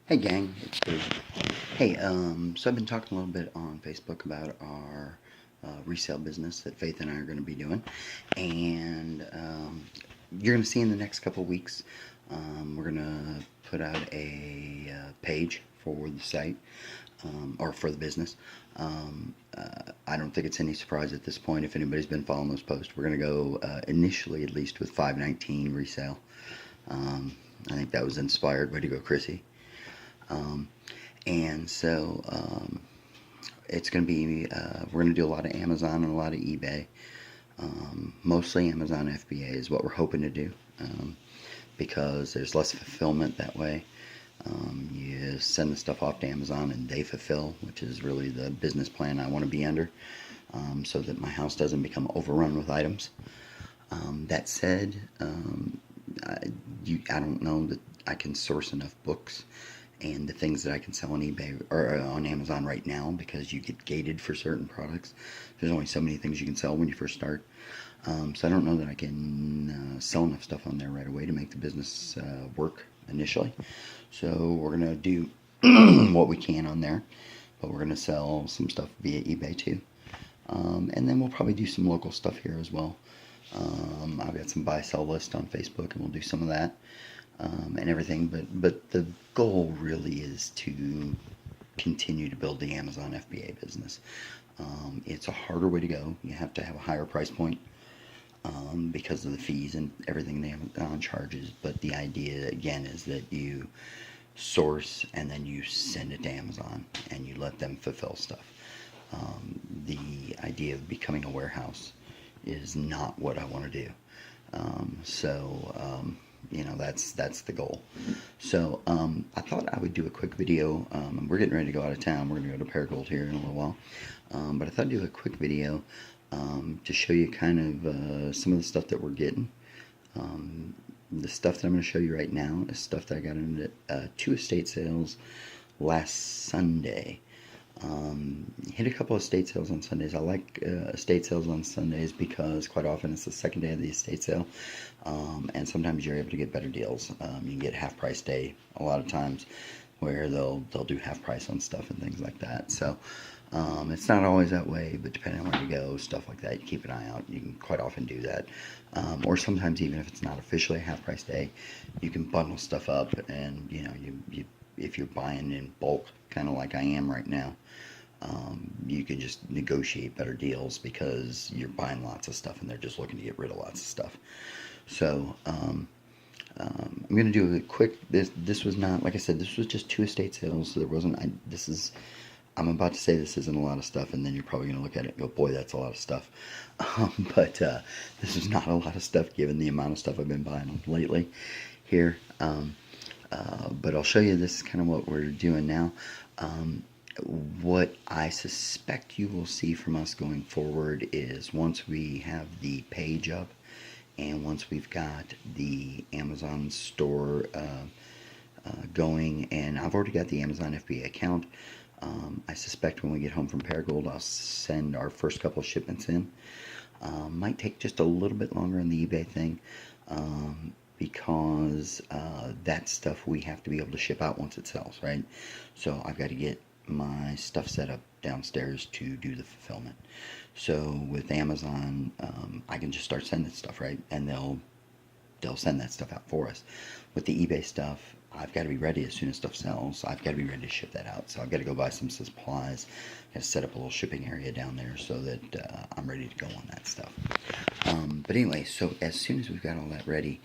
Hey gang, it's Dave. Hey, so I've been talking a little bit on Facebook about our resale business that Faith and I are going to be doing, and you're going to see in the next couple of weeks, we're going to put out a page for the site, or for the business. I don't think it's any surprise at this point if anybody's been following those posts. We're going to go initially at least with 519 resale. I think that was inspired. Way to go, Chrissy. Um, and so it's going to be, we're going to do a lot of Amazon and a lot of eBay. Mostly Amazon FBA is what we're hoping to do, because there's less fulfillment that way. You send the stuff off to Amazon and they fulfill, which is really the business plan I want to be under, so that my house doesn't become overrun with items. That said, I don't know that I can source enough books and the things that I can sell on eBay or on Amazon right now, because you get gated for certain products. There's only so many things you can sell when you first start. So I don't know that I can sell enough stuff on there right away to make the business work initially. So we're going to do what we can on there, but we're going to sell some stuff via eBay too. And then we'll probably do some local stuff here as well. I've got some buy sell list on Facebook, and we'll do some of that, and everything. But the goal really is to continue to build the Amazon FBA business. It's a harder way to go. You have to have a higher price point, because of the fees and everything Amazon charges. But the idea again is that you source and then you send it to Amazon and you let them fulfill stuff. The idea of becoming a warehouse is not what I want to do. That's the goal. So I thought I would do a quick video. We're getting ready to go out of town. We're going to go to Paragould here in a little while. But I thought I'd do a quick video to show you kind of some of the stuff that we're getting. The stuff that I'm going to show you right now is stuff that I got into 2 estate sales last Sunday. Hit a couple of estate sales on Sundays. I like estate sales on Sundays because quite often it's the second day of the estate sale, and sometimes you're able to get better deals. You can get half price day a lot of times, where they'll do half price on stuff and things like that. So it's not always that way, but depending on where you go, stuff like that, you keep an eye out. You can quite often do that, or sometimes even if it's not officially a half price day, you can bundle stuff up, and you if you're buying in bulk, kind of like I am right now, you can just negotiate better deals because you're buying lots of stuff and they're just looking to get rid of lots of stuff. So I'm going to do a quick, this was not, like I said, this was just 2 estate sales, so there wasn't, I'm about to say this isn't a lot of stuff, and then you're probably going to look at it and go, boy, that's a lot of stuff. But this is not a lot of stuff given the amount of stuff I've been buying lately here. But I'll show you, this is kind of what we're doing now. What I suspect you will see from us going forward is once we have the page up and once we've got the Amazon store going, and I've already got the Amazon FBA account, I suspect when we get home from Paragould, I'll send our first couple of shipments in. Might take just a little bit longer on the eBay thing, because that stuff we have to be able to ship out once it sells, right? So I've got to get my stuff set up downstairs to do the fulfillment. So with Amazon, I can just start sending stuff, right? And they'll send that stuff out for us. With the eBay stuff, I've got to be ready as soon as stuff sells. I've got to be ready to ship that out. So I've got to go buy some supplies. Got to set up a little shipping area down there so that I'm ready to go on that stuff. But anyway, so as soon as we've got all that ready,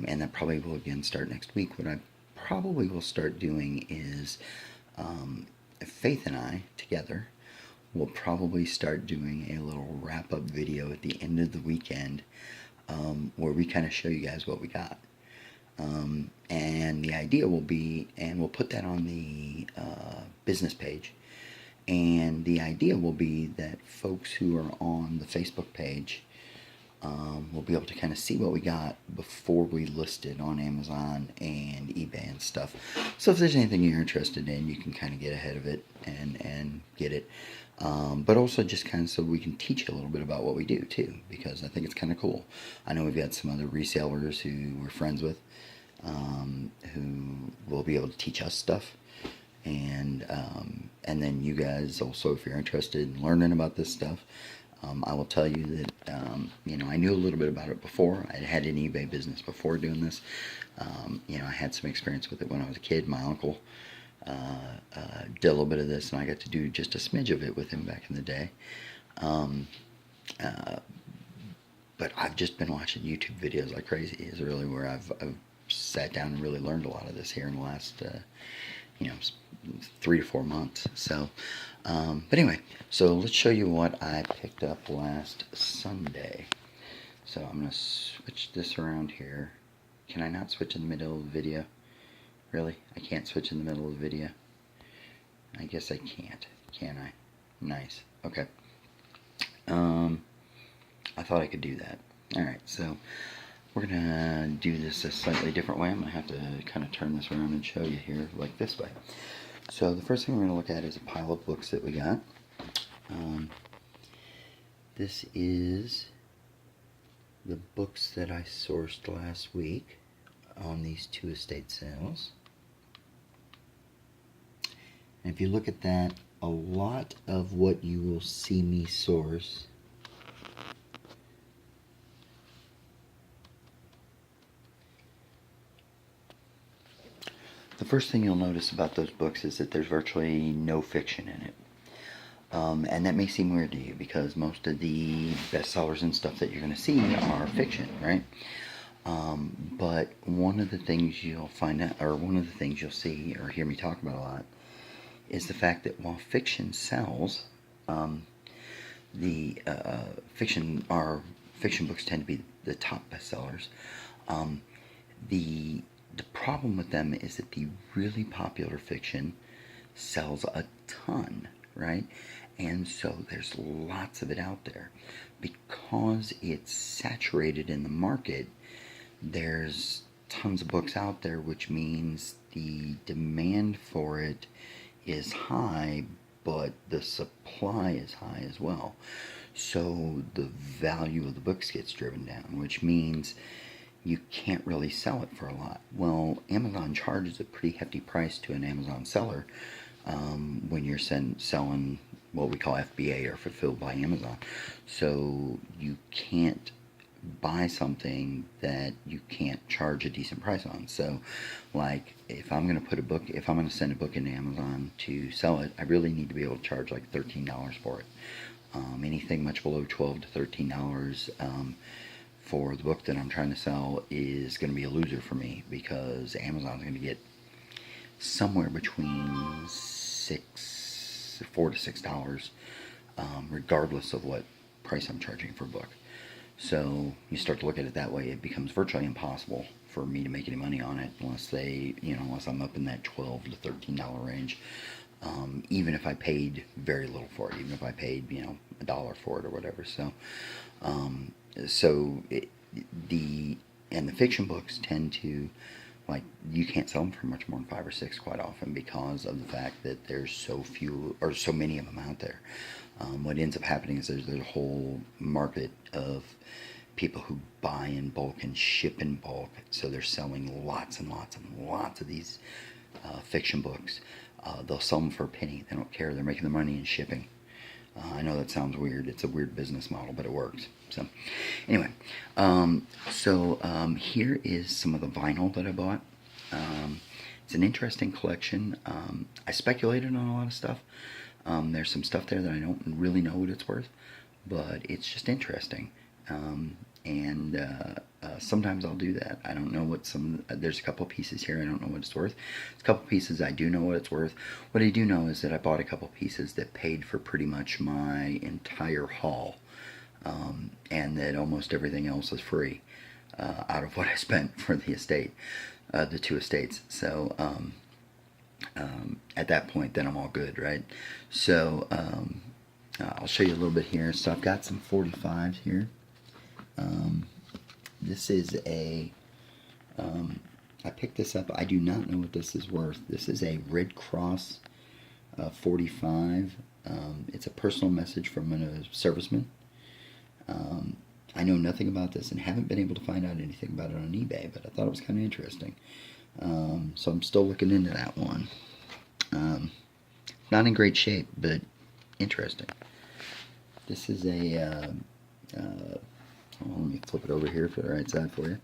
and that probably will again start next week, what I probably will start doing is Faith and I together will probably start doing a little wrap-up video at the end of the weekend, where we kind of show you guys what we got. And the idea will be, and we'll put that on the business page, and the idea will be that folks who are on the Facebook page will be able to kind of see what we got before we list it on Amazon and eBay and stuff. So if there's anything you're interested in, you can kind of get ahead of it and get it. But also just kind of so we can teach you a little bit about what we do too, because I think it's kind of cool. I know we've got some other resellers who we're friends with, who will be able to teach us stuff, and then you guys also, if you're interested in learning about this stuff, I will tell you that I knew a little bit about it before. I had an eBay business before doing this. I had some experience with it when I was a kid. My uncle did a little bit of this, and I got to do just a smidge of it with him back in the day. But I've just been watching YouTube videos like crazy. Is really where I've sat down and really learned a lot of this here in the last 3 to 4 months. So, but anyway, so let's show you what I picked up last Sunday. So I'm gonna switch this around here. Can I not switch in the middle of the video? Really? I can't switch in the middle of the video? I guess I can't. Can I? Nice. Okay. I thought I could do that. Alright, so we're gonna do this a slightly different way. I'm gonna have to kind of turn this around and show you here, like this way. So the first thing we're gonna look at is a pile of books that we got. This is the books that I sourced last week on these 2 estate sales. And if you look at that, a lot of what you will see me source the first thing you'll notice about those books is that there's virtually no fiction in it. And that may seem weird to you because most of the bestsellers and stuff that you're going to see are fiction, right? But one of the things you'll find out, or one of the things you'll see or hear me talk about a lot, is the fact that while fiction sells, the fiction books tend to be the top bestsellers. The problem with them is that the really popular fiction sells a ton, right? And so there's lots of it out there. Because it's saturated in the market, there's tons of books out there, which means the demand for it is high, but the supply is high as well. So the value of the books gets driven down, which means you can't really sell it for a lot. Well, Amazon charges a pretty hefty price to an Amazon seller when you're selling what we call FBA, or fulfilled by Amazon. So you can't buy something that you can't charge a decent price on. So like if I'm going to send a book into Amazon to sell it, I really need to be able to charge like $13 for it. Anything much below $12 to $13 for the book that I'm trying to sell is going to be a loser for me, because Amazon's going to get somewhere between $4 to $6, regardless of what price I'm charging for a book. So you start to look at it that way, it becomes virtually impossible for me to make any money on it unless unless I'm up in that $12 to $13 range. Even if I paid very little for it, even if I paid $1 for it or whatever. So the fiction books tend to, like, you can't sell them for much more than 5 or 6 quite often, because of the fact that there's so few or so many of them out there. What ends up happening is there's a whole market of people who buy in bulk and ship in bulk, so they're selling lots and lots and lots of these fiction books. They'll sell them for a penny. They don't care. They're making the money in shipping. I know that sounds weird. It's a weird business model, but it works. So anyway, here is some of the vinyl that I bought. It's an interesting collection. I speculated on a lot of stuff. There's some stuff there that I don't really know what it's worth, but it's just interesting. Sometimes I'll do that. I don't know what there's a couple pieces here I don't know what it's worth. There's a couple pieces I do know what it's worth. What I do know is that I bought a couple pieces that paid for pretty much my entire haul, and that almost everything else is free out of what I spent for the estate, the 2 estates. So at that point, then I'm all good, right? So I'll show you a little bit here. So I've got some 45s here. This is I picked this up. I do not know what this is worth. This is a Red Cross 45. It's a personal message from a serviceman. I know nothing about this and haven't been able to find out anything about it on eBay, but I thought it was kind of interesting. So I'm still looking into that one. Not in great shape, but interesting. This is a, let me flip it over here for the right side for you.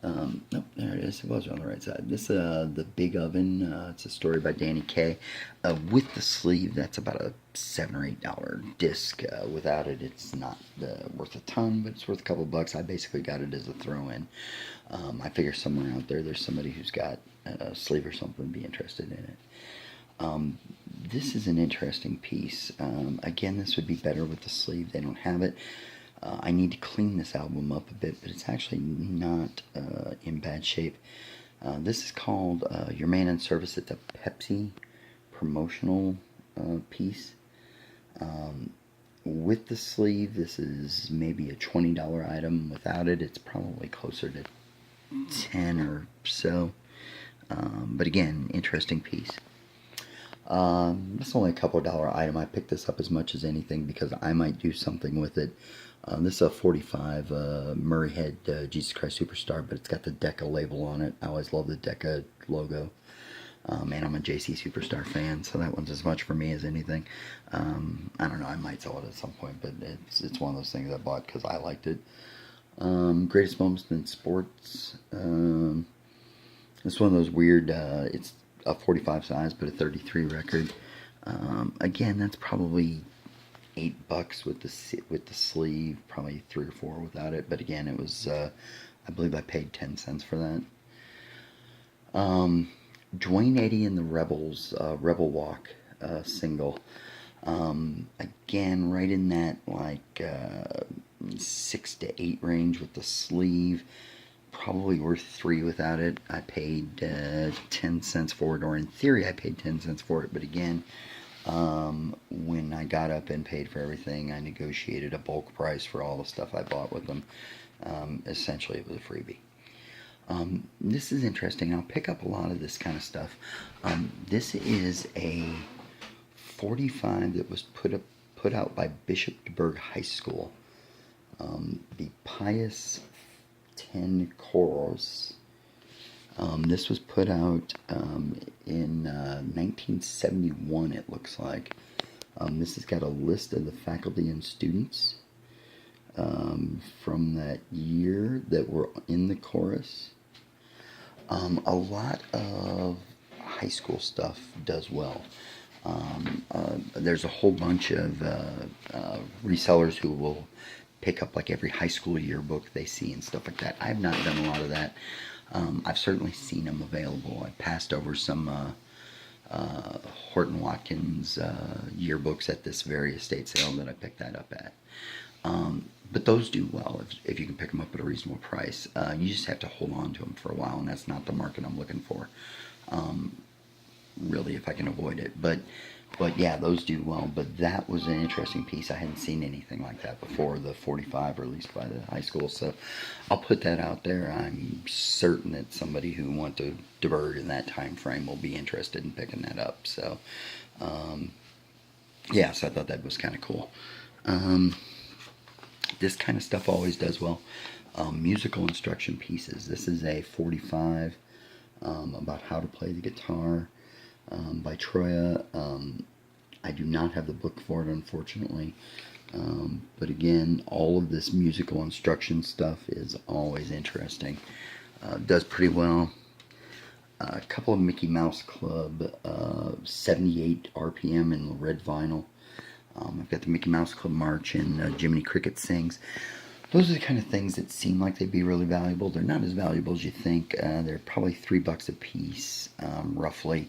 Nope, there it is. It was on the right side. This, the Big Oven. It's a story by Danny Kaye. With the sleeve, that's about a $7 or $8 disc. Without it, it's not worth a ton, but it's worth a couple bucks. I basically got it as a throw-in. I figure somewhere out there's somebody who's got a sleeve or something be interested in it. This is an interesting piece. Again, this would be better with the sleeve. They don't have it. I need to clean this album up a bit, but it's actually not in bad shape. This is called Your Man in Service. It's a Pepsi promotional piece. With the sleeve, this is maybe a $20 item. Without it, it's probably closer to 10 or so. But again, interesting piece. It's only a couple of dollar item. I picked this up as much as anything because I might do something with it. This is a 45 Murray Head Jesus Christ Superstar, but it's got the Decca label on it. I always love the Decca logo. And I'm a JC Superstar fan, so that one's as much for me as anything. I don't know, I might sell it at some point, but it's one of those things I bought because I liked it. Greatest Moments in Sports. It's one of those weird, it's a 45 size, but a 33 record. Again, that's probably $8 with the sleeve, probably 3 or 4 without it. But again, it was I believe I paid 10 cents for that. Dwayne Eddy and the Rebels, Rebel Walk single. Again, right in that like 6 to 8 range with the sleeve. Probably worth 3 without it. I paid 10 cents for it, or in theory I paid 10 cents for it, but again, when I got up and paid for everything, I negotiated a bulk price for all the stuff I bought with them. Essentially it was a freebie. This is interesting. I'll pick up a lot of this kind of stuff. This is a 45 that was put out by Bishop DuBourg High School. The Pius 10 Chorus. This was put out in 1971, it looks like. This has got a list of the faculty and students from that year that were in the chorus. A lot of high school stuff does well. There's a whole bunch of resellers who will pick up like every high school yearbook they see and stuff like that. I've not done a lot of that. I've certainly seen them available. I passed over some Horton Watkins yearbooks at this very estate sale that I picked that up at. But those do well if you can pick them up at a reasonable price. You just have to hold on to them for a while, and that's not the market I'm looking for. Really, if I can avoid it. But yeah, those do well. But that was an interesting piece. I hadn't seen anything like that before, the 45 released by the high school. So I'll put that out there. I'm certain that somebody who went to DuBourg in that time frame will be interested in picking that up. So yeah, so I thought that was kind of cool. This kind of stuff always does well. Musical instruction pieces. This is a 45 about how to play the guitar. By Troya. I do not have the book for it, unfortunately. But again, all of this musical instruction stuff is always interesting. Does pretty well. A couple of Mickey Mouse Club 78 RPM in the red vinyl. I've got the Mickey Mouse Club March and Jiminy Cricket Sings. Those are the kind of things that seem like they'd be really valuable. They're not as valuable as you think. They're probably $3 a piece, roughly.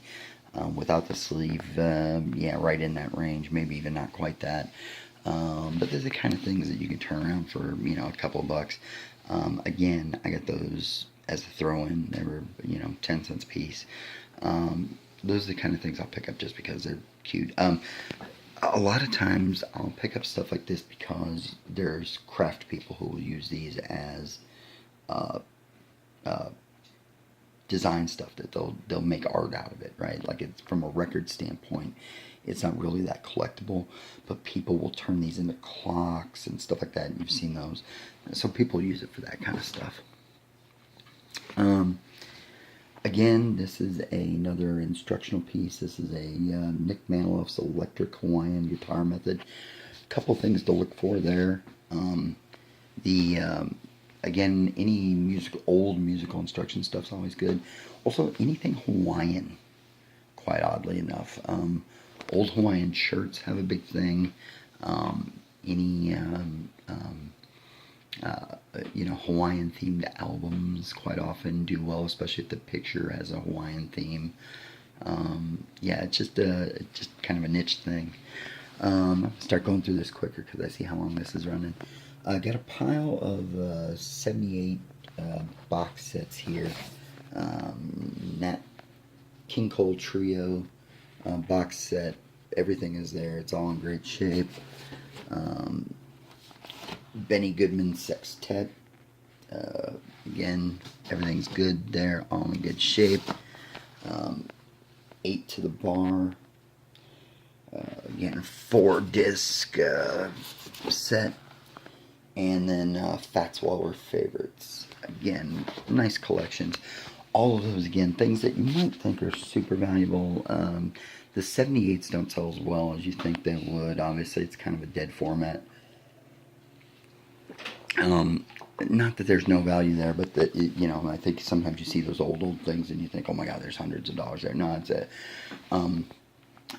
Without the sleeve, yeah, right in that range, maybe even not quite that. But they're the kind of things that you can turn around for, a couple of bucks. Again, I got those as a throw-in. They were, 10 cents a piece. Those are the kind of things I'll pick up just because they're cute. A lot of times I'll pick up stuff like this because there's craft people who will use these as design stuff, that they'll make art out of it, right? Like, it's from a record standpoint, it's not really that collectible, but people will turn these into clocks and stuff like that, and you've seen those. So people use it for that kind of stuff. Again, this is another instructional piece. This is a Nick Maniloff's Electric Hawaiian Guitar Method. Couple things to look for there. The Again, any old musical instruction stuff's always good. Also, anything Hawaiian, quite oddly enough. Old Hawaiian shirts have a big thing. Any Hawaiian themed albums quite often do well, especially if the picture has a Hawaiian theme. Yeah, it's just kind of a niche thing. Start going through this quicker because I see how long this is running. I got a pile of 78 box sets here. Nat King Cole Trio box set. Everything is there. It's all in great shape. Benny Goodman Sextet. Again, everything's good there. All in good shape. 8 to the bar. Again, 4-disc set. And then Fats Waller Favorites. Again, nice collections. All of those, again, things that you might think are super valuable. The 78s don't sell as well as you think they would. Obviously, it's kind of a dead format. Not that there's no value there, but that, I think sometimes you see those old things and you think, oh my God, there's hundreds of dollars there. No, it's a...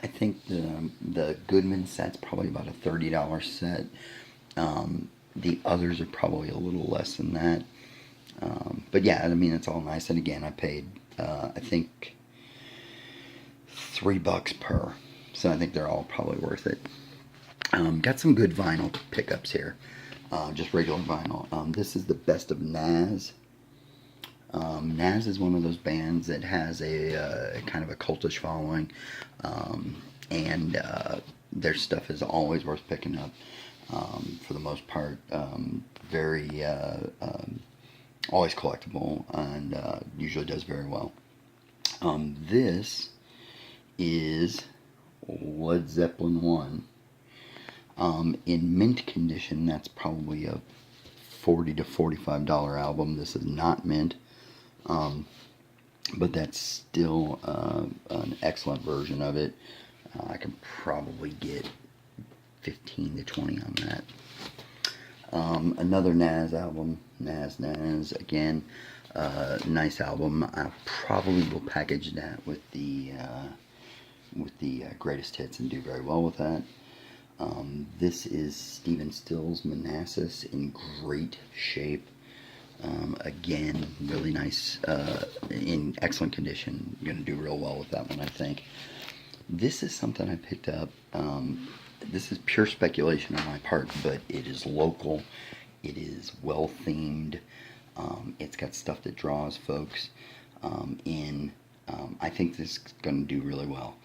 I think the Goodman set's probably about a $30 set. The others are probably a little less than that. But yeah, I mean, it's all nice. And again, I paid, I think, $3 per. So I think they're all probably worth it. Got some good vinyl pickups here. Just regular vinyl. This is the Best of Nazz. Nazz is one of those bands that has a kind of a cultish following. And their stuff is always worth picking up. For the most part, very always collectible and usually does very well. This is Led Zeppelin 1. In mint condition, that's probably a $40 to $45 album. This is not mint, but that's still an excellent version of it. I can probably get 15 to 20 on that. Another Nazz album, Nazz, again, nice album. I probably will package that with the greatest hits and do very well with that. This is Stephen Stills Manassas in great shape. Again, really nice, in excellent condition. I'm going to do real well with that one, I think. This is something I picked up. This is pure speculation on my part, but it is local. It is well themed. It's got stuff that draws folks in. I think this is going to do really well.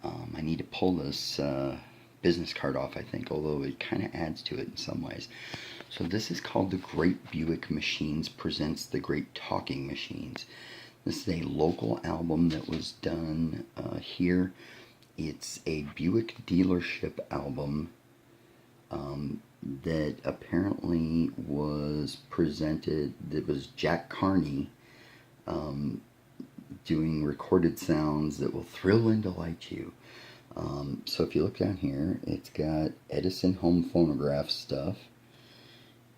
I need to pull this business card off, I think, although it kind of adds to it in some ways. So this is called The Great Buick Machines Presents The Great Talking Machines. This is a local album that was done here. It's a Buick dealership album that apparently was presented. That was Jack Carney doing recorded sounds that will thrill and delight you. So if you look down here, it's got Edison home phonograph stuff.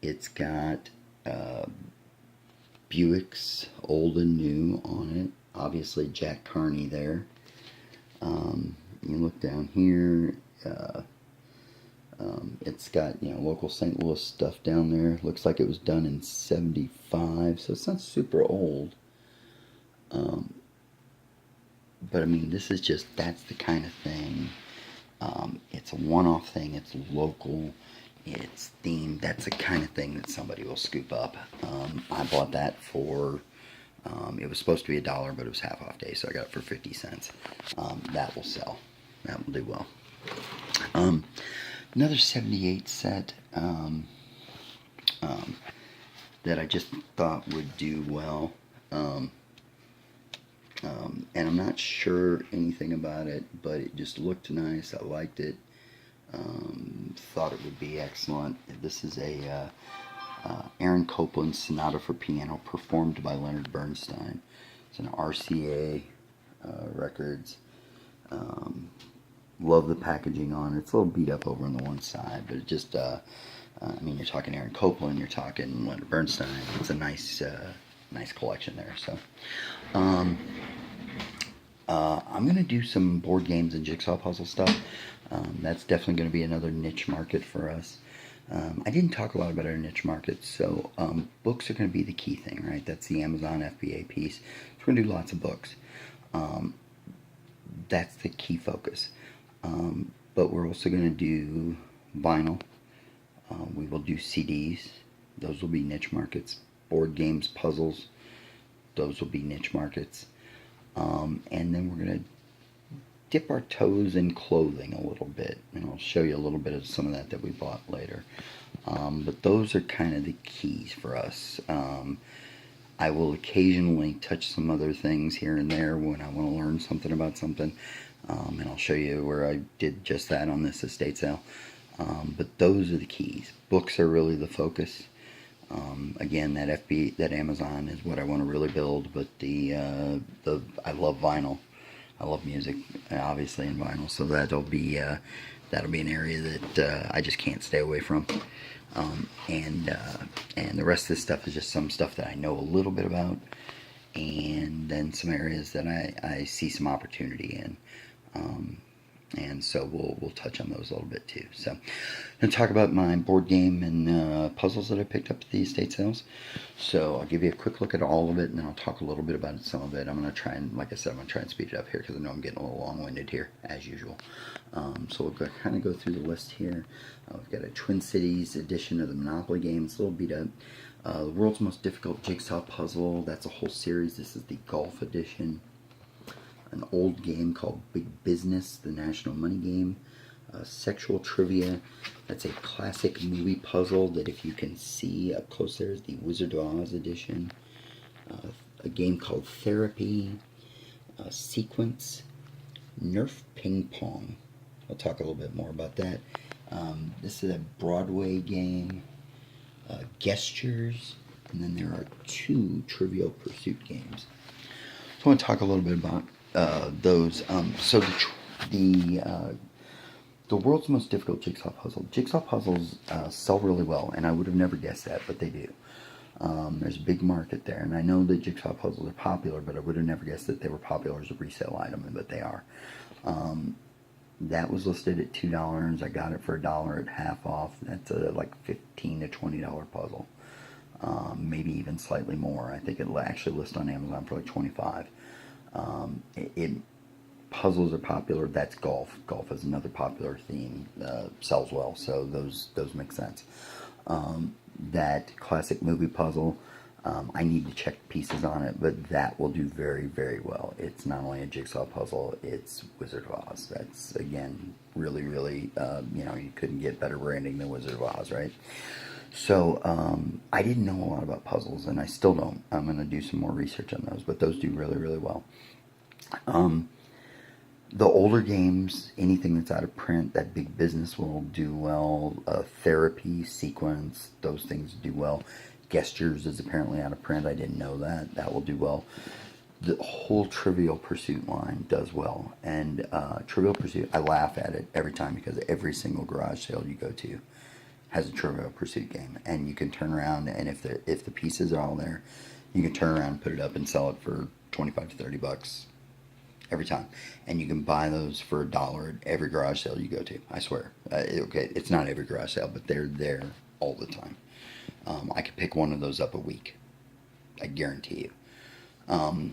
It's got Buick's old and new on it. Obviously Jack Carney there. You look down here, it's got, local St. Louis stuff down there. Looks like it was done in 75, so it's not super old. But I mean, this is just, that's the kind of thing. It's a one-off thing. It's local. It's themed. That's the kind of thing that somebody will scoop up. I bought that for, it was supposed to be $1, but it was half off day, so I got it for 50 cents. That will sell. That will do well. Another 78 set that I just thought would do well. And I'm not sure anything about it, but it just looked nice. I liked it. Thought it would be excellent. This is a Aaron Copland Sonata for Piano performed by Leonard Bernstein. It's an RCA Records. Love the packaging on it. It's a little beat up over on the one side, but it just, I mean, you're talking Aaron Copland, you're talking Leonard Bernstein. It's a nice, nice collection there. So, I'm going to do some board games and jigsaw puzzle stuff. That's definitely going to be another niche market for us. I didn't talk a lot about our niche markets, so books are going to be the key thing, right? That's the Amazon FBA piece. So we're going to do lots of books. That's the key focus. But we're also going to do vinyl. We will do CDs. Those will be niche markets. Board games, puzzles. Those will be niche markets. And then we're going to dip our toes in clothing a little bit. And I'll show you a little bit of some of that we bought later. But those are kind of the keys for us. I will occasionally touch some other things here and there when I want to learn something about something. And I'll show you where I did just that on this estate sale. But those are the keys. Books are really the focus. Again, that Amazon is what I want to really build. But I love vinyl. I love music, obviously, in vinyl. So that'll be an area that I just can't stay away from. And the rest of this stuff is just some stuff that I know a little bit about, and then some areas that I see some opportunity in. And so we'll touch on those a little bit too. So I'm going to talk about my board game and puzzles that I picked up at the estate sales. So I'll give you a quick look at all of it, and then I'll talk a little bit about some of it. I'm going to try and, like I said, I'm going to try and speed it up here because I know I'm getting a little long-winded here, as usual. So we'll kind of go through the list here. We've got a Twin Cities edition of the Monopoly game. It's a little beat up. The World's Most Difficult Jigsaw Puzzle. That's a whole series. This is the Golf edition. An old game called Big Business, the National Money Game. Sexual Trivia. That's a classic movie puzzle that, if you can see up close there, is the Wizard of Oz edition. A game called Therapy. Sequence. Nerf Ping Pong. I'll talk a little bit more about that. This is a Broadway game. Gestures. And then there are 2 Trivial Pursuit games. So I want to talk a little bit about those. So the World's Most Difficult Jigsaw Puzzle. Jigsaw puzzles sell really well, and I would have never guessed that, but they do. There's a big market there, and I know that jigsaw puzzles are popular, but I would have never guessed that they were popular as a resale item, but they are. That was listed at $2. I got it for $1 at half off. That's a like $15 to $20 puzzle. Maybe even slightly more. I think it'll actually list on Amazon for like $25. Puzzles are popular. That's golf. Golf is another popular theme. Sells well, so those make sense. That classic movie puzzle, I need to check pieces on it, but that will do very, very well. It's not only a jigsaw puzzle, it's Wizard of Oz. That's, again, really, really, you couldn't get better branding than Wizard of Oz, right? So I didn't know a lot about puzzles, and I still don't. I'm going to do some more research on those, but those do really, really well. The older games, anything that's out of print, that Big Business will do well. Therapy, Sequence, those things do well. Gestures is apparently out of print. I didn't know that. That will do well. The whole Trivial Pursuit line does well. And Trivial Pursuit, I laugh at it every time because every single garage sale you go to has a Trivial Pursuit game. And you can turn around, and if the pieces are all there, you can turn around and put it up and sell it for $25 to $30 every time. And you can buy those for $1 at every garage sale you go to. I swear. Okay, it's not every garage sale, but they're there all the time. I could pick one of those up a week. I guarantee you.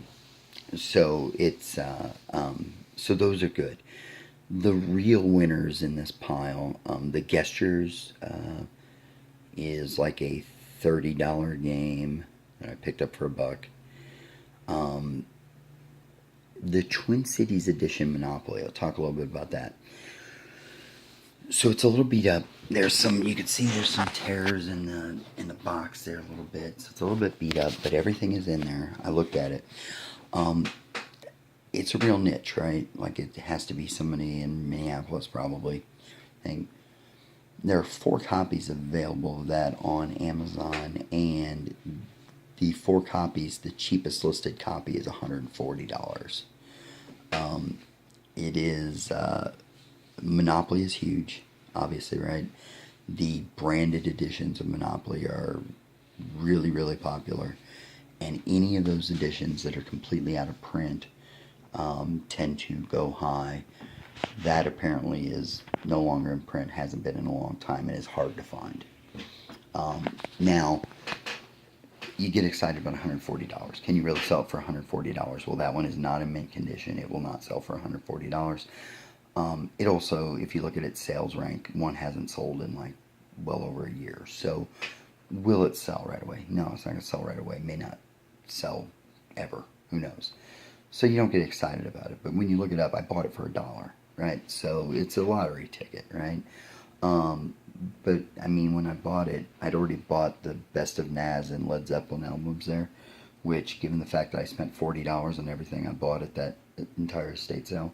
So it's so those are good. The real winners in this pile, the Gestures is like a $30 game that I picked up for $1. The Twin Cities edition Monopoly, I'll talk a little bit about that. So it's a little beat up. There's some, you can see there's some tears in the box there a little bit. So it's a little bit beat up, but everything is in there. I looked at it. It's a real niche, right? Like, it has to be somebody in Minneapolis probably. I think there are 4 copies available of that on Amazon, and the 4 copies, the cheapest listed copy is $140. It is, Monopoly is huge, obviously, right? The branded editions of Monopoly are really, really popular. And any of those editions that are completely out of print tend to go high. That apparently is no longer in print, hasn't been in a long time, and is hard to find. Now, you get excited about $140. Can you really sell it for $140? Well, that one is not in mint condition. It will not sell for $140. It also, if you look at its sales rank, one hasn't sold in like well over a year. So, will it sell right away? No, it's not going to sell right away. It may not sell ever. Who knows? So you don't get excited about it. But when you look it up, I bought it for $1, right? So it's a lottery ticket, right? But I mean, when I bought it, I'd already bought the Best of Nas and Led Zeppelin albums there, which, given the fact that I spent $40 on everything I bought at that entire estate sale,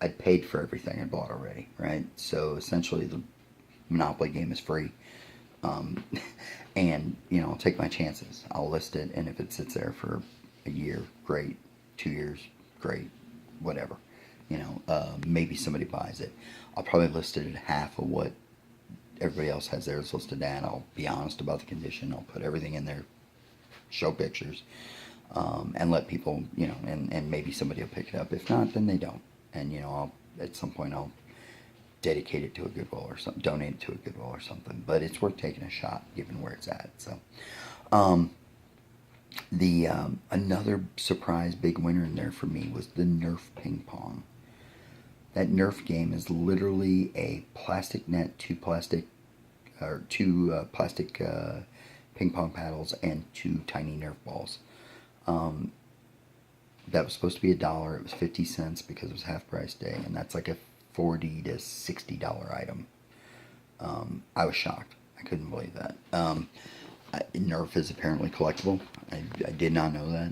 I'd paid for everything I bought already, right? So essentially, the Monopoly game is free. And, you know, I'll take my chances. I'll list it, and if it sits there for a year, great. 2 years, great. Whatever. You know, maybe somebody buys it. I'll probably list it at half of what everybody else has theirs listed at. I'll be honest about the condition. I'll put everything in there, show pictures, and let people, you know, and maybe somebody will pick it up. If not, then they don't. And, you know, at some point I'll dedicate it to a Goodwill or something, donate it to a Goodwill or something. But it's worth taking a shot given where it's at. So, another surprise big winner in there for me was the Nerf ping pong. That Nerf game is literally a plastic net, two plastic ping pong paddles, and 2 tiny Nerf balls. That was supposed to be $1. It was 50 cents because it was half price day, and that's like a $40 to $60 item. I was shocked. I couldn't believe that. Nerf is apparently collectible. I did not know that.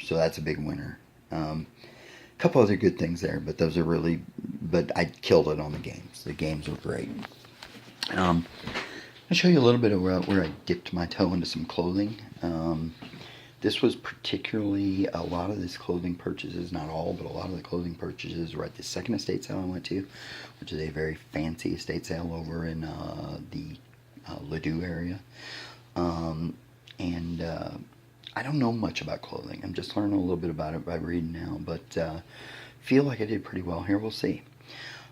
So that's a big winner. A couple other good things there, but those are really, but I killed it on the games. The games were great. I'll show you a little bit of where I dipped my toe into some clothing. This was particularly, a lot of this clothing purchases, not all, but a lot of the clothing purchases were at the second estate sale I went to, which is a very fancy estate sale over in the Ladue area. I don't know much about clothing. I'm just learning a little bit about it by reading now, but feel like I did pretty well here. We'll see.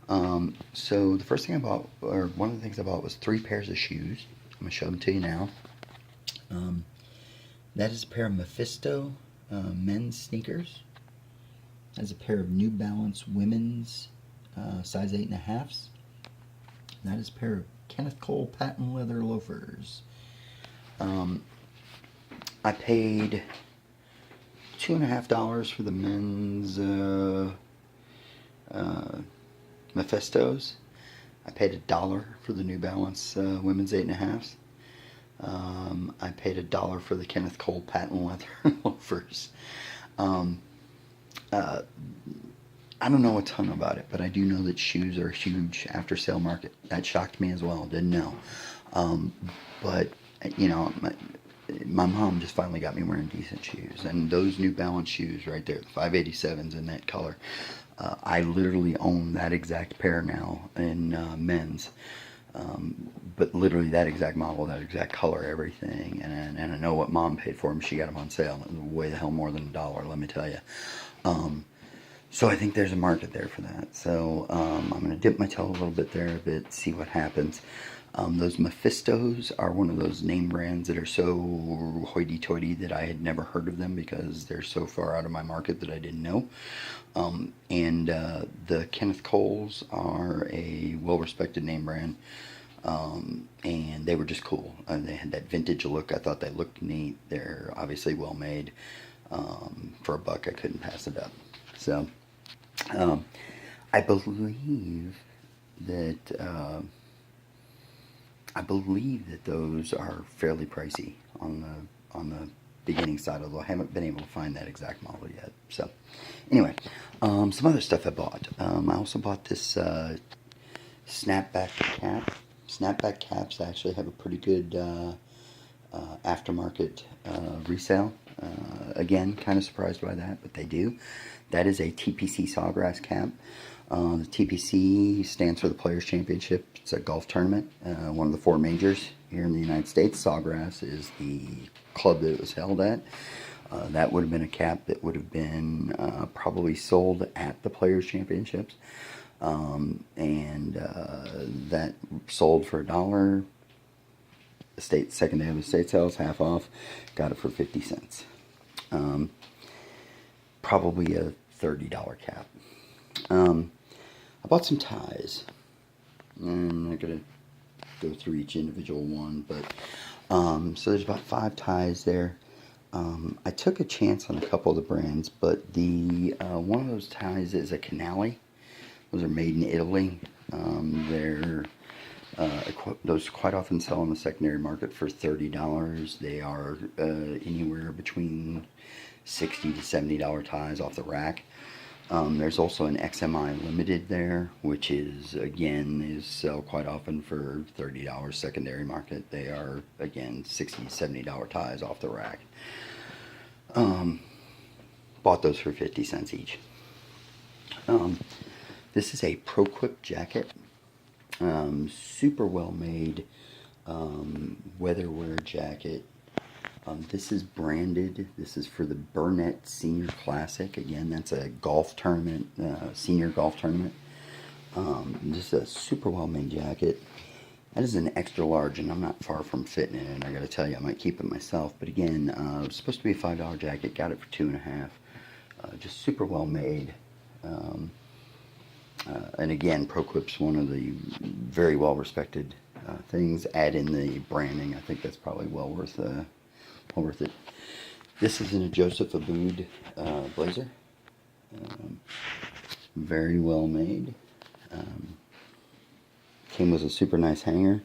So the first thing I bought, or one of the things I bought, was 3 pairs of shoes. I'm going to show them to you now. That is a pair of Mephisto men's sneakers. That's a pair of New Balance women's size 8.5s. That is a pair of Kenneth Cole patent leather loafers. I paid $2.50 for the men's Mephistos. I paid $1 for the New Balance women's 8.5s. I paid $1 for the Kenneth Cole patent leather loafers. I don't know a ton about it, but I do know that shoes are a huge after-sale market. That shocked me as well. Didn't know. But, you know, my mom just finally got me wearing decent shoes. And those New Balance shoes right there, the 587s in that color, I literally own that exact pair now in men's. But literally that exact model, that exact color, everything. And I know what mom paid for them. She got them on sale. Way the hell more than $1, let me tell you. So I think there's a market there for that. So I'm going to dip my toe a little bit there, see what happens. Those Mephistos are one of those name brands that are so hoity-toity that I had never heard of them because they're so far out of my market that I didn't know. The Kenneth Coles are a well-respected name brand, and they were just cool. They had that vintage look. I thought they looked neat. They're obviously well-made. For $1, I couldn't pass it up. So, I believe that those are fairly pricey on the beginning side, although I haven't been able to find that exact model yet. So, anyway, some other stuff I bought. I also bought this snapback cap. Snapback caps actually have a pretty good aftermarket resale. Again, kind of surprised by that, but they do. That is a TPC Sawgrass cap. The TPC stands for the Players Championship. It's a golf tournament, one of the 4 majors here in the United States. Sawgrass is the club that it was held at. That would have been a cap that would have been probably sold at the Players Championships. That sold for $1. The second day of the state sales, half off. Got it for 50 cents. Probably a $30 cap. I bought some ties. I'm not going to go through each individual one, but so there's about 5 ties there. I took a chance on a couple of the brands, but the one of those ties is a Canali. Those are made in Italy. Those quite often sell on the secondary market for $30. They are anywhere between $60 to $70 ties off the rack. There's also an XMI Limited there, which is sell quite often for $30 secondary market. They are, again, $60 to $70 ties off the rack. Bought those for 50 cents each. This is a ProQuip jacket. Super well made weatherwear jacket. This is branded. This is for the Burnett Senior Classic. Again, that's a golf tournament, senior golf tournament. This is a super well made jacket. That is an extra large, and I'm not far from fitting it. And I got to tell you, I might keep it myself. But again, it was supposed to be a $5 jacket. Got it for $2.50. Just super well made. And again, ProQuip's one of the very well respected things. Add in the branding. I think that's probably well worth it. This is in a Joseph Abboud blazer. Very well made. Came with a super nice hanger.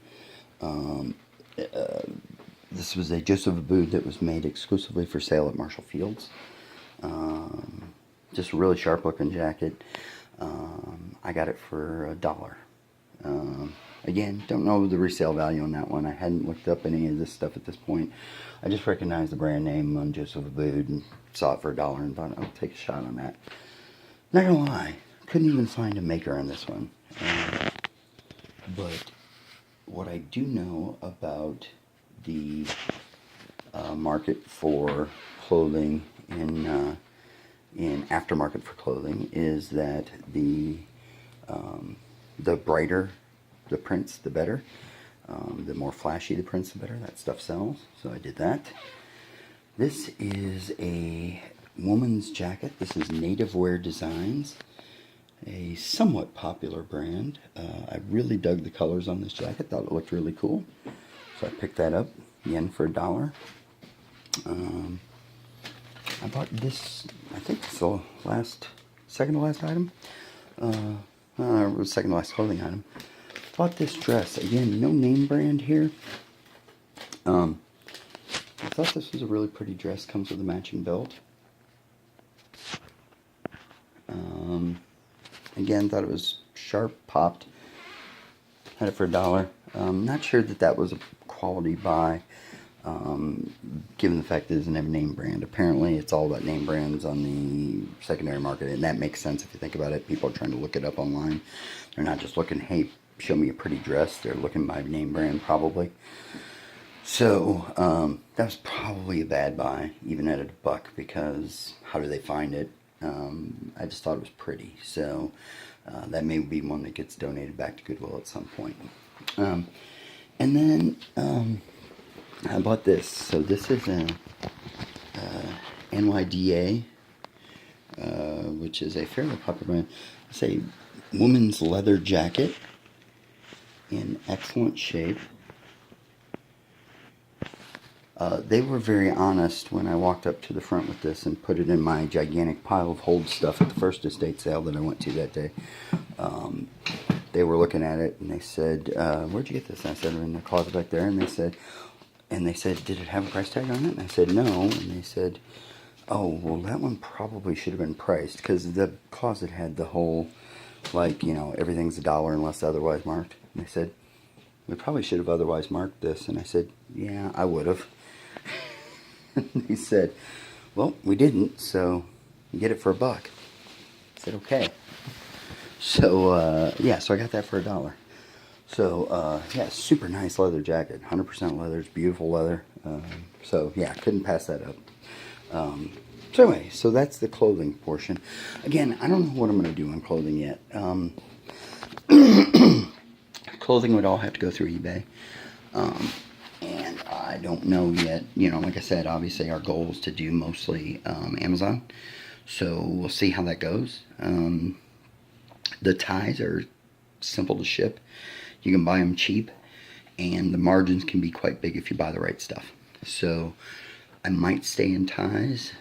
This was a Joseph Abboud that was made exclusively for sale at Marshall Fields. Just a really sharp looking jacket. I got it for $1. Again, don't know the resale value on that one. I hadn't looked up any of this stuff at this point. I just recognized the brand name on Joseph Abboud and saw it for $1 and thought I'll take a shot on that. Not gonna lie, couldn't even find a maker on this one. But what I do know about the market for clothing in aftermarket for clothing is that the brighter the prints, the better. The more flashy the prints, the better. That stuff sells. So I did that. This is a woman's jacket. This is Native Wear Designs, a somewhat popular brand. I really dug the colors on this jacket. Thought it looked really cool. So I picked that up, again, for $1. I bought this, I think it's the second to last item. It was second to last clothing item. Bought this dress. Again, no name brand here. I thought this was a really pretty dress. Comes with a matching belt. Again, thought it was sharp, popped. Had it for $1. Not sure that was a quality buy, given the fact that it doesn't have a name brand. Apparently, it's all about name brands on the secondary market, and that makes sense if you think about it. People are trying to look it up online. They're not just looking, hey, show me a pretty dress. They're looking by name brand, probably. So, that was probably a bad buy, even at $1, because how do they find it? I just thought it was pretty. So, that may be one that gets donated back to Goodwill at some point. And then, I bought this. So this is a NYDA, which is a fairly popular brand. It's a woman's leather jacket in excellent shape. They were very honest when I walked up to the front with this and put it in my gigantic pile of hold stuff at the first estate sale that I went to that day. They were looking at it and they said, where'd you get this? And I said, in the closet back there. And they said, did it have a price tag on it? And I said, no. And they said, oh, well, that one probably should have been priced, because the closet had the whole, like, everything's $1 unless otherwise marked. And they said, we probably should have otherwise marked this. And I said, yeah, I would have. They said, well, we didn't, so you get it for $1. I said, okay. So, yeah, so I got that for $1. So, yeah, super nice leather jacket. 100% leather. It's beautiful leather. So, yeah, couldn't pass that up. So anyway, so that's the clothing portion. Again, I don't know what I'm going to do on clothing yet. Clothing would all have to go through eBay. And I don't know yet. You know, like I said, obviously our goal is to do mostly Amazon. So we'll see how that goes. The ties are simple to ship. You can buy them cheap, and the margins can be quite big if you buy the right stuff. So I might stay in ties.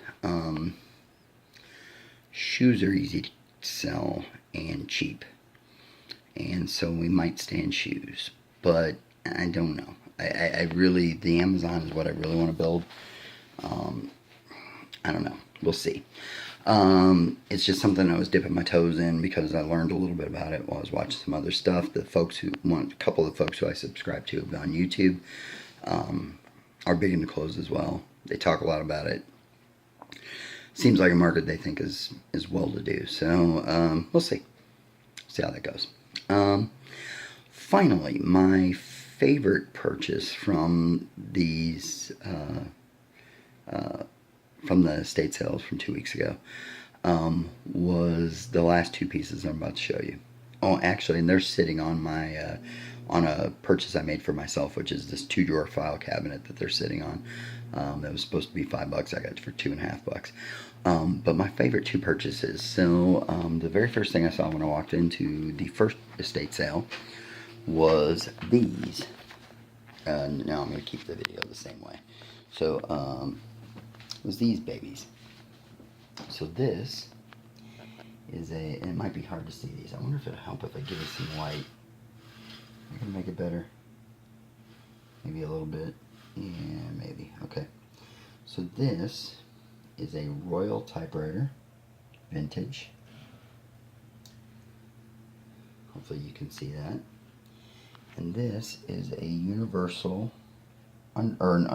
Shoes are easy to sell and cheap, and so we might stay in shoes, but I don't know. I really, the Amazon is what I really want to build. I don't know. We'll see. It's just something I was dipping my toes in because I learned a little bit about it while I was watching some other stuff. A couple of the folks who I subscribe to on YouTube are big into clothes as well. They talk a lot about it. Seems like a market they think is well to do. So we'll see. See how that goes. Finally, my favorite purchase from these from the estate sales from 2 weeks ago was the last two pieces I'm about to show you. Oh, actually, and they're sitting on my on a purchase I made for myself, which is this 2-drawer file cabinet that they're sitting on. That was supposed to be $5. I got it for $2.50. But my favorite two purchases. So the very first thing I saw when I walked into the first estate sale was these. Now I'm going to keep the video the same way. So it was these babies. So this is and it might be hard to see these. I wonder if it'll help if I give it some light. I can make it better. Maybe a little bit. Yeah, maybe. Okay. So this is a Royal typewriter, vintage. Hopefully you can see that. And this is a Universal, or an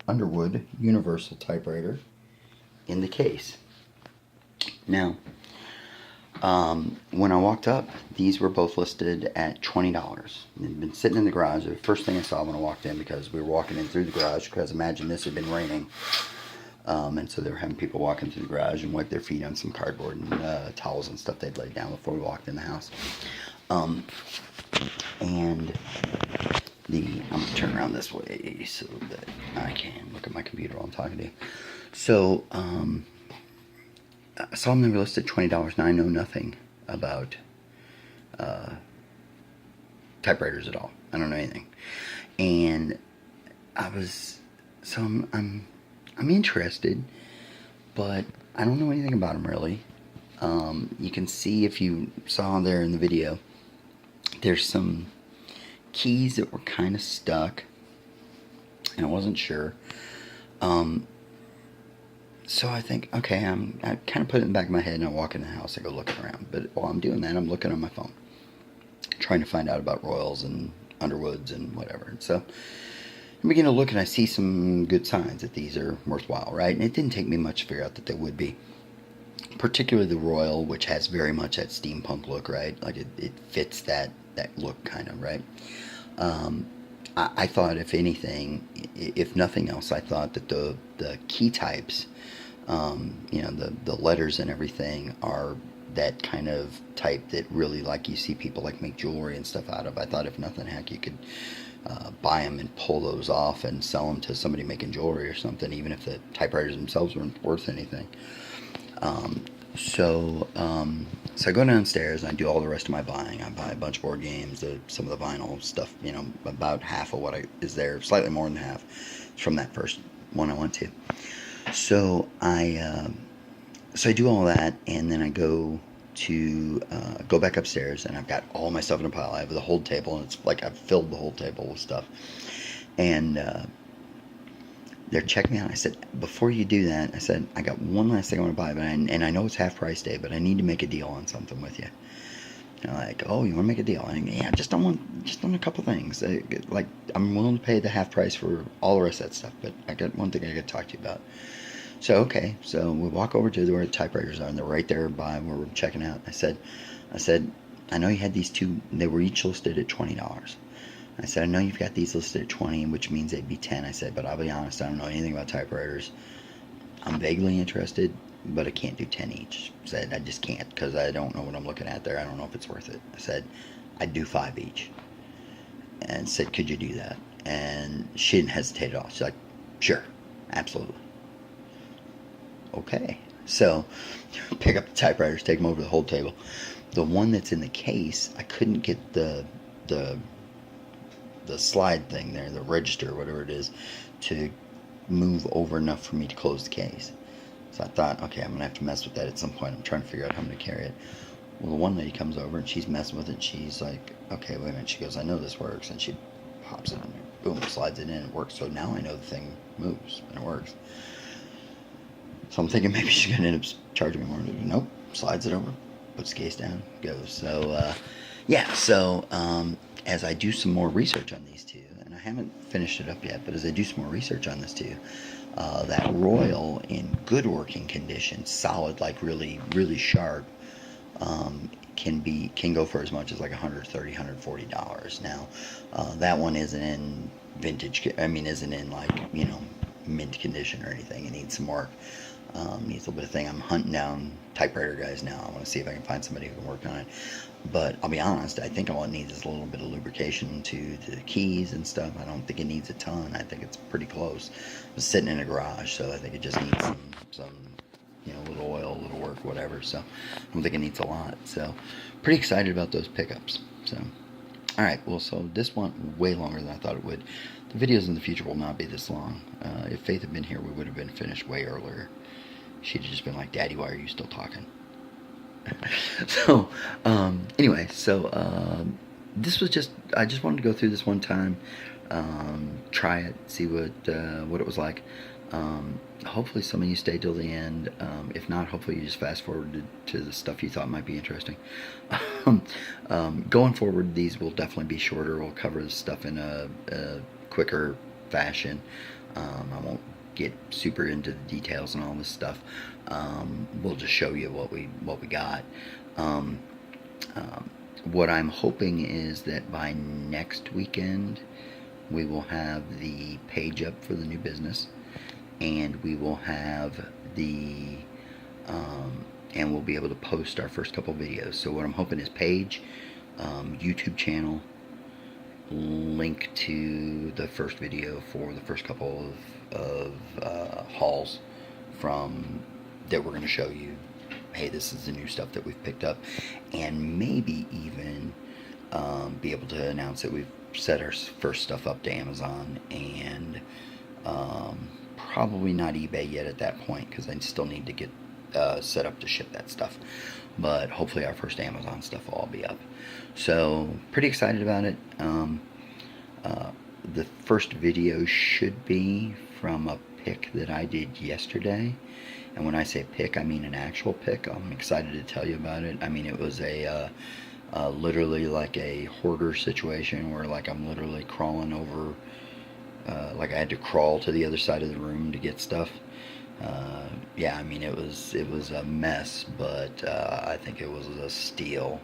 Underwood Universal typewriter in the case. Now, when I walked up, these were both listed at $20. They'd been sitting in the garage. The first thing I saw when I walked in, because we were walking in through the garage, because imagine this had been raining. And so they were having people walk into the garage and wipe their feet on some cardboard and towels and stuff they'd laid down before we walked in the house. And I'm going to turn around this way so that I can look at my computer while I'm talking to you. So, I saw them, they were listed at $20, and I know nothing about typewriters at all. I don't know anything. And I'm interested, but I don't know anything about them really. You can see, if you saw there in the video, there's some keys that were kind of stuck, and I wasn't sure. So I think, okay, I kind of put it in the back of my head, and I walk in the house, I go looking around. But while I'm doing that, I'm looking on my phone, trying to find out about Royals and Underwoods and whatever. And so I begin to look, and I see some good signs that these are worthwhile, right? And it didn't take me much to figure out that they would be. Particularly the Royal, which has very much that steampunk look, right? Like it fits that look kind of, right? I thought, if anything, if nothing else, I thought that the key types, you know, the letters and everything are that kind of type that really, like, you see people like make jewelry and stuff out of. I thought, if nothing, heck, you could buy them and pull those off and sell them to somebody making jewelry or something, even if the typewriters themselves weren't worth anything. So I go downstairs and I do all the rest of my buying. I buy a bunch of board games, some of the vinyl stuff, you know, about half of what is there, slightly more than half, from that first one I went to. So I do all that, and then I go back upstairs, and I've got all my stuff in a pile. I have the whole table, and it's like I've filled the whole table with stuff. And they're checking me out. I said, before you do that, I said, I got one last thing I want to buy, and I know it's half price day, but I need to make a deal on something with you. They're like, oh, you want to make a deal? And yeah, just on a couple things. Like, I'm willing to pay the half price for all the rest of that stuff, but I got one thing I got to talk to you about. So okay, so we walk over to where the typewriters are, and they're right there by where we're checking out. I said, I know you had these two. They were each listed at $20. I said, I know you've got these listed at 20, which means they'd be 10. I said, but I'll be honest, I don't know anything about typewriters. I'm vaguely interested, but I can't do 10 each. I said, I just can't because I don't know what I'm looking at there. I don't know if it's worth it. I said, I'd do 5 each. And said, could you do that? And she didn't hesitate at all. She's like, sure, absolutely. Okay. So, pick up the typewriters, take them over to the whole table. The one that's in the case, I couldn't get the slide thing there, the register, whatever it is, to move over enough for me to close the case. So I thought, okay, I'm going to have to mess with that at some point. I'm trying to figure out how I'm going to carry it. Well, the one lady comes over and she's messing with it. And she's like, okay, wait a minute. She goes, I know this works. And she pops it in there. Boom, slides it in. It works. So now I know the thing moves and it works. So I'm thinking maybe she's going to end up charging me more. Nope. Slides it over. Puts the case down. Goes. So, yeah. So, as I do some more research on these two, and I haven't finished it up yet, but as I do some more research on this too, that Royal in good working condition, solid, like really, really sharp, can go for as much as like $130, $140. Now, that one isn't in vintage. I mean, isn't in like mint condition or anything. It needs some work. Needs a little bit of thing. I'm hunting down typewriter guys now. I want to see if I can find somebody who can work on it. But I'll be honest, I think all it needs is a little bit of lubrication to the keys and stuff. I don't think it needs a ton. I think it's pretty close. It's sitting in a garage, so I think it just needs some little oil, a little work, whatever. So I don't think it needs a lot. So pretty excited about those pickups. So alright, well, so this went way longer than I thought it would. The videos in the future will not be this long. If Faith had been here, we would have been finished way earlier. She'd have just been like, Daddy, why are you still talking? So, anyway, so this was I just wanted to go through this one time, try it, see what it was like. Hopefully some of you stayed till the end. If not, hopefully you just fast forwarded to the stuff you thought might be interesting. Going forward, these will definitely be shorter. We'll cover the stuff in a quicker fashion. I won't get super into the details and all this stuff. We'll just show you what we got. What I'm hoping is that by next weekend we will have the page up for the new business, and we will have the and we'll be able to post our first couple videos. So what I'm hoping is page, YouTube channel, link to the first video for the first couple of hauls from that we're going to show you. Hey, this is the new stuff that we've picked up, and maybe even be able to announce that we've set our first stuff up to Amazon, and probably not eBay yet at that point because I still need to get set up to ship that stuff. But hopefully our first Amazon stuff will all be up. So pretty excited about it. The first video should be from a pick that I did yesterday. And when I say pick, I mean an actual pick. I'm excited to tell you about it. I mean, it was literally like a hoarder situation where like I'm literally crawling over, like I had to crawl to the other side of the room to get stuff. Yeah, I mean, it was a mess, but I think it was a steal.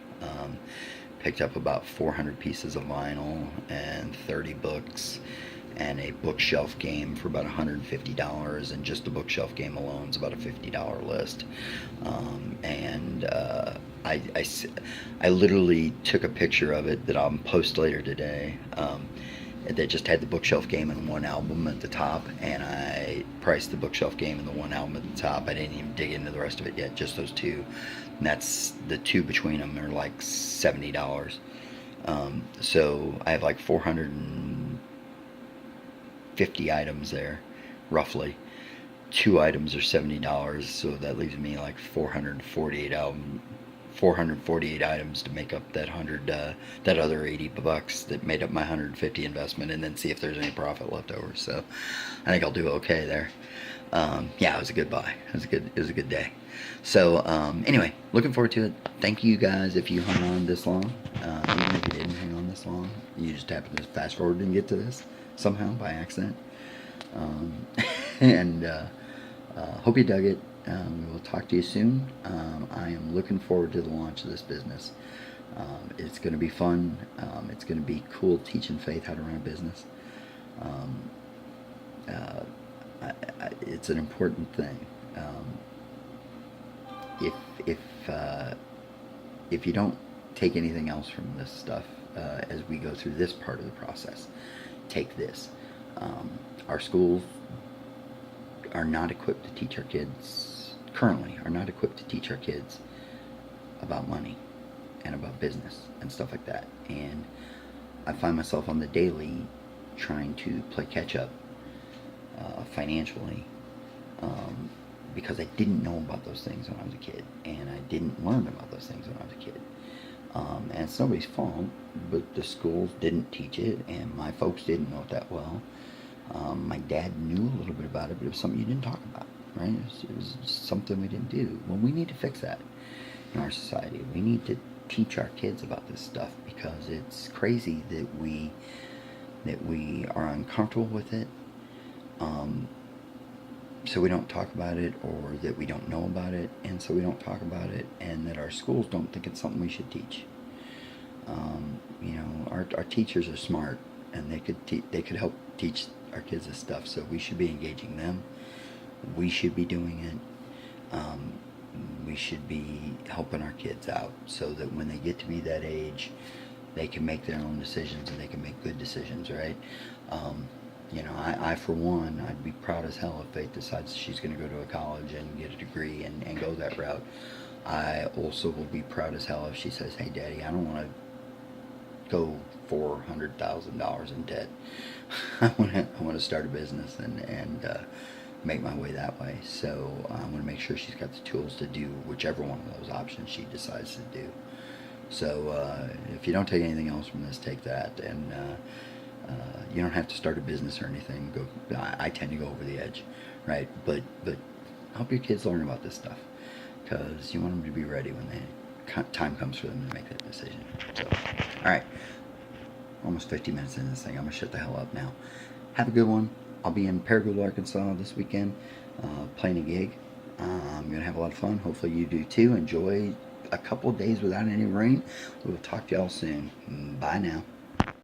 Picked up about 400 pieces of vinyl and 30 books and a bookshelf game for about $150, and just the bookshelf game alone is about a $50 list. I literally took a picture of it that I'll post later today. That just had the bookshelf game and one album at the top, and I priced the bookshelf game and the one album at the top. I didn't even dig into the rest of it yet, just those two. And that's the two between them are like $70. So I have like 450 items there, roughly. 2 items are $70, so that leaves me like 448 448 items to make up that that other $80 that made up my 150 investment, and then see if there's any profit left over. So I think I'll do okay there. Yeah, it was a good buy. It was a good day. So anyway, looking forward to it. Thank you guys if you hung on this long. Even if you didn't hang on this long, you just happened to fast forward and get to this somehow by accident. And hope you dug it. We will talk to you soon. I am looking forward to the launch of this business. It's going to be fun. It's going to be cool teaching Faith how to run a business. It's an important thing. If if you don't take anything else from this stuff as we go through this part of the process, take this. Our schools are not equipped to teach our kids, currently, are not equipped to teach our kids about money and about business and stuff like that. And I find myself on the daily trying to play catch up financially because I didn't know about those things when I was a kid, and I didn't learn about those things when I was a kid. And it's nobody's fault, but the schools didn't teach it, and my folks didn't know it that well. My dad knew a little bit about it, but it was something you didn't talk about, right? It was something we didn't do. Well, we need to fix that in our society. We need to teach our kids about this stuff, because it's crazy that we are uncomfortable with it, so we don't talk about it, or that we don't know about it, and so we don't talk about it, and that our schools don't think it's something we should teach. Our teachers are smart, and they could help teach our kids this stuff, so we should be engaging them. We should be doing it. We should be helping our kids out, so that when they get to be that age, they can make their own decisions, and they can make good decisions, right? I for one, I'd be proud as hell if Faith decides she's going to go to a college and get a degree and go that route. I also will be proud as hell if she says, "Hey, Daddy, I don't want to go $400,000 in debt. I want to start a business and make my way that way." So I want to make sure she's got the tools to do whichever one of those options she decides to do. So if you don't take anything else from this, take that. And you don't have to start a business or anything. I tend to go over the edge, right? But help your kids learn about this stuff, because you want them to be ready when the time comes for them to make that decision. So, all right, almost 50 minutes into this thing. I'm gonna shut the hell up now. Have a good one. I'll be in Paragould, Arkansas this weekend, playing a gig. I'm gonna have a lot of fun. Hopefully you do too. Enjoy a couple of days without any rain. We will talk to y'all soon. Bye now.